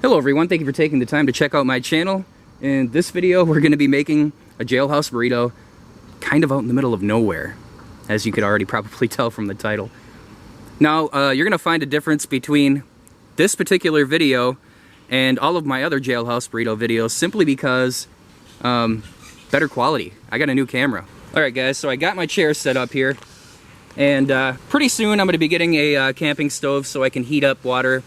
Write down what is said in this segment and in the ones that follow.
Hello everyone, thank you for taking the time to check out my channel. In this video we're going to be making a jailhouse burrito kind of out in the middle of nowhere, as you could already probably tell from the title. Now you're going to find a difference between this particular video and all of my other jailhouse burrito videos simply because better quality. I got a new camera. Alright guys, so I got my chair set up here, and pretty soon I'm going to be getting a camping stove so I can heat up water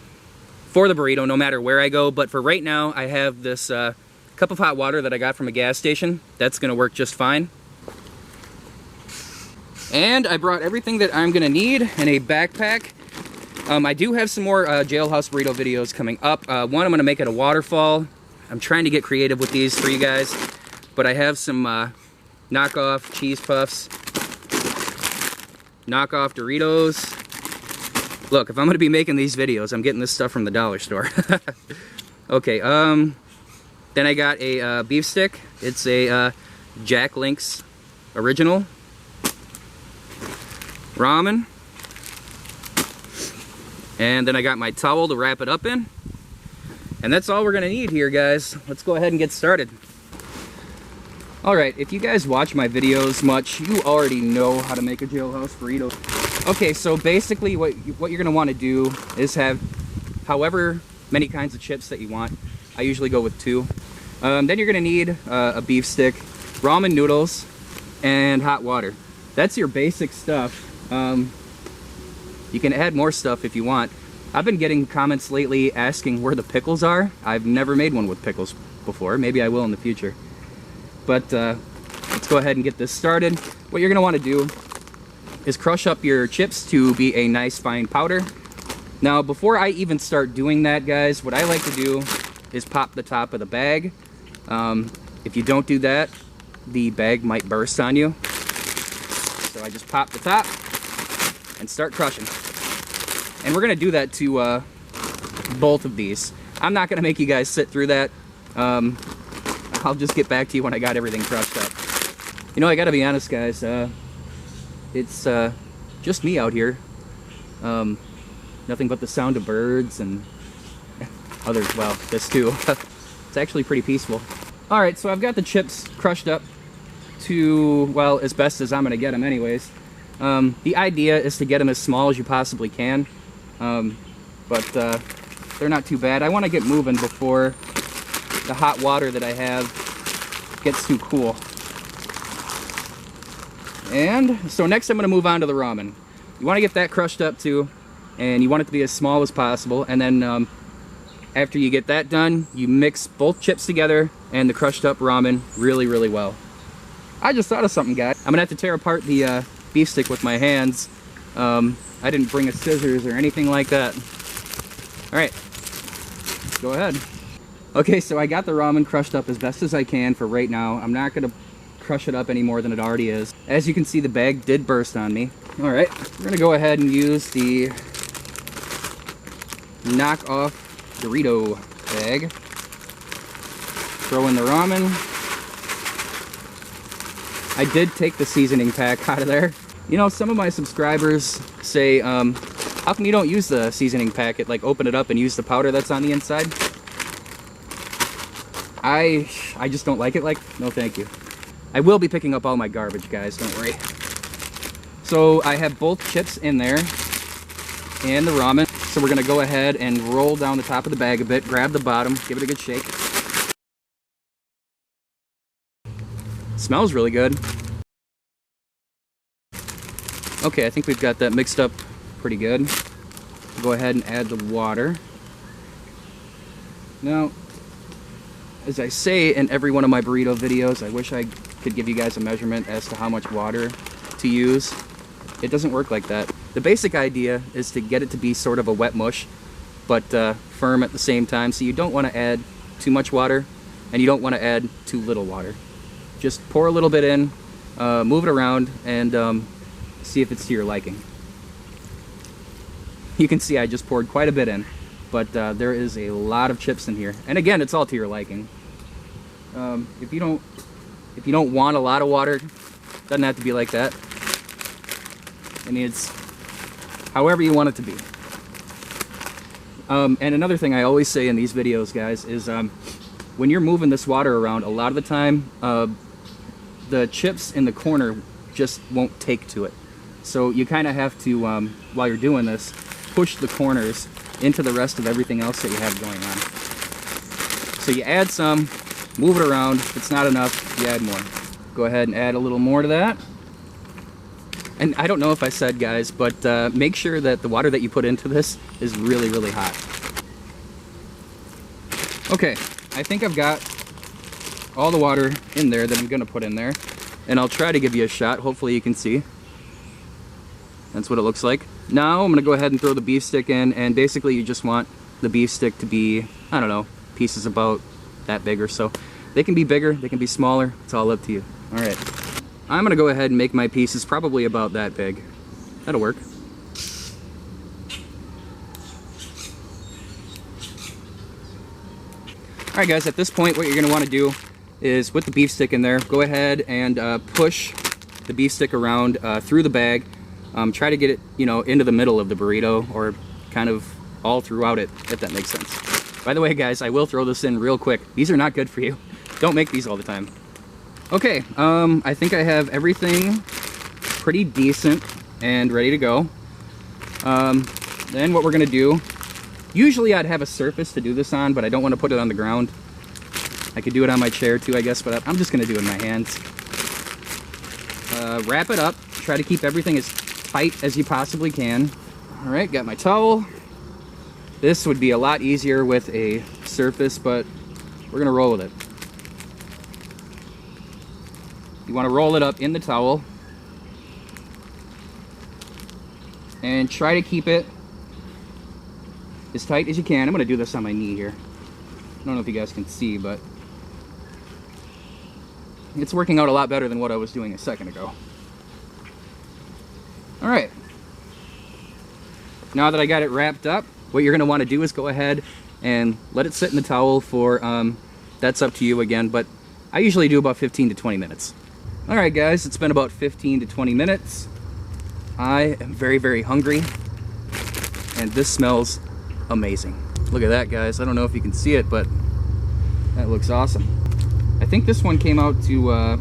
for the burrito no matter where I go. But for right now I have this cup of hot water that I got from a gas station. That's going to work just fine. And I brought everything that I'm going to need in a backpack. I do have some more jailhouse burrito videos coming up. One, I'm going to make it a waterfall. I'm trying to get creative with these for you guys. But I have some knockoff cheese puffs, knockoff Doritos. Look, if I'm going to be making these videos, I'm getting this stuff from the dollar store. Okay, then I got a beef stick. It's a Jack Link's original. Ramen. And then I got my towel to wrap it up in. And that's all we're going to need here, guys. Let's go ahead and get started. Alright, if you guys watch my videos much, you already know how to make a jailhouse burrito. Okay, so basically what you're going to want to do is have however many kinds of chips that you want. I usually go with 2. Then you're going to need a beef stick, ramen noodles, and hot water. That's your basic stuff. You can add more stuff if you want. I've been getting comments lately asking where the pickles are. I've never made one with pickles before. Maybe I will in the future. But let's go ahead and get this started. What you're going to want to do is crush up your chips to be a nice fine powder. Now before I even start doing that, guys, what I like to do is pop the top of the bag. If you don't do that, the bag might burst on you. So I just pop the top and start crushing. And we're going to do that to both of these. I'm not going to make you guys sit through that. I'll just get back to you when I got everything crushed up. You know, I gotta be honest, guys, it's just me out here. Nothing but the sound of birds and others. Well, this too. It's actually pretty peaceful. Alright, so I've got the chips crushed up to, well, as best as I'm gonna get them anyways. The idea is to get them as small as you possibly can, but they're not too bad. I want to get moving before the hot water that I have gets too cool. And so next I'm going to move on to the ramen. You want to get that crushed up too, and you want it to be as small as possible. And then after you get that done, you mix both chips together and the crushed up ramen really, really well. I just thought of something, guys. I'm going to have to tear apart the beef stick with my hands. I didn't bring a scissors or anything like that. Alright, go ahead. Okay, so I got the ramen crushed up as best as I can for right now. I'm not going to crush it up any more than it already is. As you can see, the bag did burst on me. Alright, we're going to go ahead and use the knockoff Burrito bag. Throw in the ramen. I did take the seasoning pack out of there. You know, some of my subscribers say, how come you don't use the seasoning packet? Like, open it up and use the powder that's on the inside? I just don't like it. Like, no thank you. I will be picking up all my garbage, guys, don't worry. So I have both chips in there and the ramen. So we're going to go ahead and roll down the top of the bag a bit, grab the bottom, give it a good shake. Smells really good. Okay, I think we've got that mixed up pretty good. Go ahead and add the water. Now, as I say in every one of my burrito videos, I wish I could give you guys a measurement as to how much water to use. It doesn't work like that. The basic idea is to get it to be sort of a wet mush, but firm at the same time. So you don't want to add too much water, and you don't want to add too little water. Just pour a little bit in, move it around, and see if it's to your liking. You can see I just poured quite a bit in. But there is a lot of chips in here, and again, it's all to your liking. If you don't want a lot of water, doesn't have to be like that. I mean, it's however you want it to be. And another thing I always say in these videos, guys, is when you're moving this water around, a lot of the time, the chips in the corner just won't take to it. So you kind of have to, while you're doing this, push the corners into the rest of everything else that you have going on. So you add some, move it around. If it's not enough, you add more. Go ahead and add a little more to that. And I don't know if I said, guys, but make sure that the water that you put into this is really, really hot. Okay, I think I've got all the water in there that I'm gonna put in there. And I'll try to give you a shot. Hopefully you can see. That's what it looks like. Now I'm gonna go ahead and throw the beef stick in, and basically you just want the beef stick to be, I don't know, pieces about that big or so. They can be bigger, they can be smaller, it's all up to you. All right, I'm gonna go ahead and make my pieces probably about that big. That'll work. All right, guys, at this point, what you're gonna wanna do is with the beef stick in there, go ahead and push the beef stick around through the bag. Try to get it, you know, into the middle of the burrito, or kind of all throughout it, if that makes sense. By the way, guys, I will throw this in real quick. These are not good for you. Don't make these all the time. Okay, I think I have everything pretty decent and ready to go. Then what we're gonna do, usually I'd have a surface to do this on, but I don't want to put it on the ground. I could do it on my chair too, I guess, but I'm just gonna do it in my hands. Wrap it up. Try to keep everything as tight as you possibly can. All right, got my towel. This would be a lot easier with a surface, but we're gonna roll with it. You wanna roll it up in the towel and try to keep it as tight as you can. I'm gonna do this on my knee here. I don't know if you guys can see, but it's working out a lot better than what I was doing a second ago. All right. Now that I got it wrapped up, what you're gonna wanna do is go ahead and let it sit in the towel for, that's up to you again, but I usually do about 15 to 20 minutes. All right, guys, it's been about 15 to 20 minutes. I am very, very hungry, and this smells amazing. Look at that, guys. I don't know if you can see it, but that looks awesome. I think this one came out to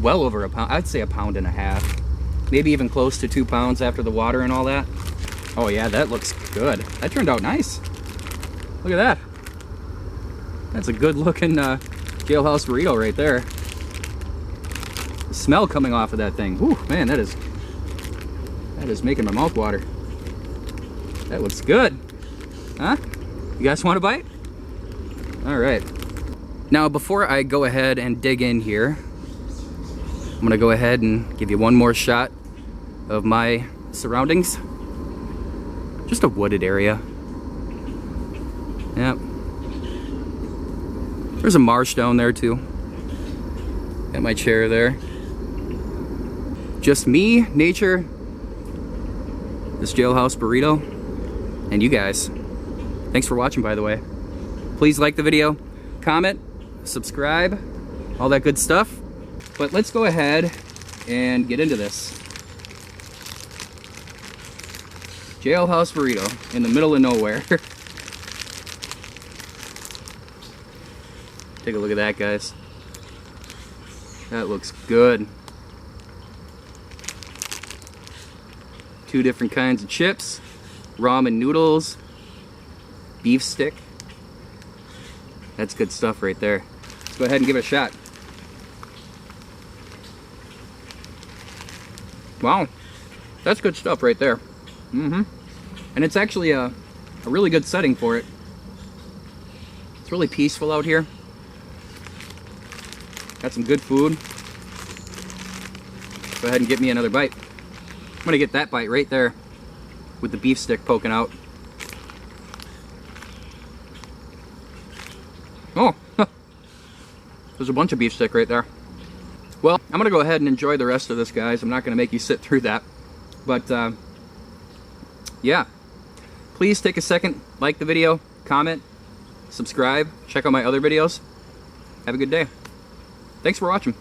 well over a pound. I'd say a pound and a half. Maybe even close to 2 pounds after the water and all that. Oh yeah, that looks good. That turned out nice. Look at that. That's a good looking jailhouse burrito right there. The smell coming off of that thing. Whew, man, that is making my mouth water. That looks good. Huh? You guys want a bite? All right. Now, before I go ahead and dig in here, I'm gonna go ahead and give you one more shot of my surroundings. Just a wooded area. Yep. There's a marsh down there too. Got my chair there. Just me, nature, this jailhouse burrito, and you guys. Thanks for watching, by the way. Please like the video, comment, subscribe, all that good stuff. But let's go ahead and get into this. Jailhouse burrito in the middle of nowhere. Take a look at that, guys. That looks good. 2 different kinds of chips, ramen noodles, beef stick. That's good stuff right there. Let's go ahead and give it a shot. Wow, that's good stuff right there. And it's actually a really good setting for it. It's really peaceful out here. Got some good food. Go ahead and get me another bite. I'm gonna get that bite right there with the beef stick poking out. Oh, there's a bunch of beef stick right there. Well, I'm gonna go ahead and enjoy the rest of this, guys. I'm not gonna make you sit through that. But yeah, please take a second, like the video, comment, subscribe, check out my other videos. Have a good day. Thanks for watching.